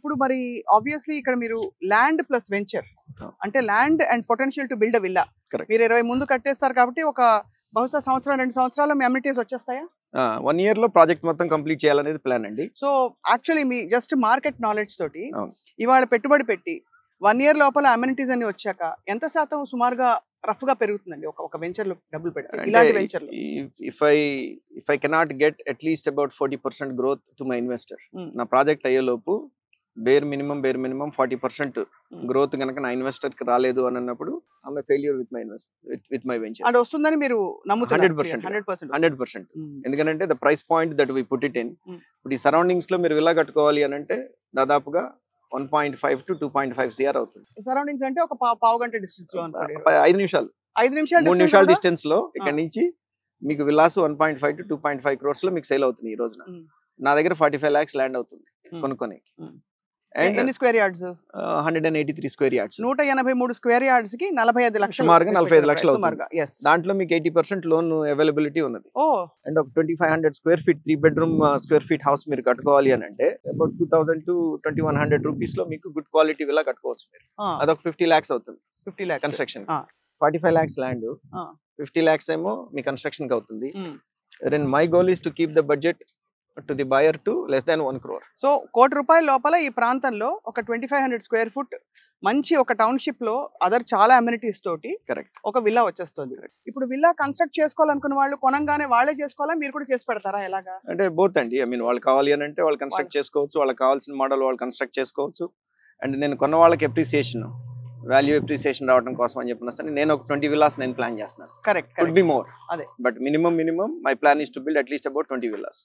ఇప్పుడు మరి ఆబ్వియస్లీ ఇక్కడ మీరు ల్యాండ్ ప్లస్ వెంచర్ Oh. అంటే land and potential to build a villa. Correct. మీరు 20 ముందు కట్టేస్తారు కాబట్టి ఒక బహుశా సంవత్సరం 2 సంవత్సరాల్లో మీ అమ్యూనిటీస్ వచ్చేస్తాయా? 1 year లో ప్రాజెక్ట్ మొత్తం కంప్లీట్ చేయాలనేది ప్లాన్ అండి. సో యాక్చువల్లీ మీ జస్ట్ మార్కెట్ నాలెడ్జ్ తోటి అవును. ఇవాళ పెట్టుబడి పెట్టి 1 year లోపల అమ్యూనిటీస్ అన్ని వచ్చాక ఎంత శాతం సుమారుగా రఫ్ గా పెరుగుతుందండి ఒక వెంచర్ లో డబ్బులు పెట్టి ఇలాంటి వెంచర్ లో? If I cannot get at least about 40% growth to my investor, నా ప్రాజెక్ట్ అయ్యేలోపు బేర్ మినిమం 40% గ్రోత్ కనుక నా ఇన్వెస్టర్ కి రాలేదు అని అన్నప్పుడు I'm failure with my venture. అంటే వస్తుందని మీరు నమ్ముతున్నారు? 100%. 100%. ఎందుకంటే the price point that we put it in, ఇప్పుడు ఈ సరౌండింగ్స్ లో మీరు విల్లా కట్టుకోవాలి అని అంటే దాదాపుగా 1.5 to 2.5 CR అవుతుంది. సరౌండింగ్స్ అంటే ఒక పావు గంట డిస్టెన్స్ లో 5 నిమిషాలు 3 నిమిషాల డిస్టెన్స్ లో ఇక్కడ నుంచి మీకు విల్లాస్ 1.5 to 2.5 crores లో మీకు సేల్ అవుతుంది ఈ రోజున. నా దగ్గర 45 lakhs ల్యాండ్ అవుతుంది కొనుక్కొని. ఎన్ని square yards? 183 square yards. 183 square yards కి 45 లక్షలు, సుమారుగా 45 లక్షలు అవుతుంది. దాంట్లో మీకు 80% లోన్ అవైలబిలిటీ ఉన్నది. అండ్ ఒక 2500 square feet 3 bedroom square feet house మీరు కట్టుకోవాలి అని అంటే అబౌట్ 2000 to 2100 రూపీస్ లో మీకు గుడ్ క్వాలిటీ విల్లా కట్టుకోవచ్చు మీరు. అదొక 50 lakhs అవుతుంది. 50 lakhs construction. 45 lakhs land, 50 lakhs ఏమో మీ కన్స్ట్రక్షన్ కి అవుతుంది. Then my goal is to keep the budget to the buyer to less than 1 crore. సో ₹1 లోపల ఈ ప్రాంతంలో ఒక 2500 స్క్వేర్ ఫుట్ మంచి ఒక టౌన్షిప్ లో అదర్ చాలా అమ్యూనిటీస్ తోటి కరెక్ట్ ఒక విల్లా వచ్చేస్తుంది. ఇప్పుడు విల్లా కన్స్ట్రక్ట్ చేసుకోవాలనుకున్న వాళ్ళు కొనంగానే వాళ్ళే చేసుకోవాలా, మీరు కూడా చేసి పెడతారా? ఎలాగా అంటే బోత్ అండి. ఐ మీన్ వాళ్ళు కావాలి అని అంటే వాళ్ళు కన్స్ట్రక్ట్ చేసుకోవచ్చు, వాళ్ళకి కావాల్సిన మోడల్ వాళ్ళు కన్స్ట్రక్ట్ చేసుకోవచ్చు. అండ్ నేను కొన్న వాళ్ళకి అప్రిసియేషన్, వాల్యూ అప్రిసియేషన్ రావడం కోసం అని చెప్పిన సరే నేను ఒక 20 villas నేను ప్లాన్ చేస్తున్నాను. కరెక్ట్, కుడ్ బి మోర్, అదే but minimum my plan is to build at least about 20 villas.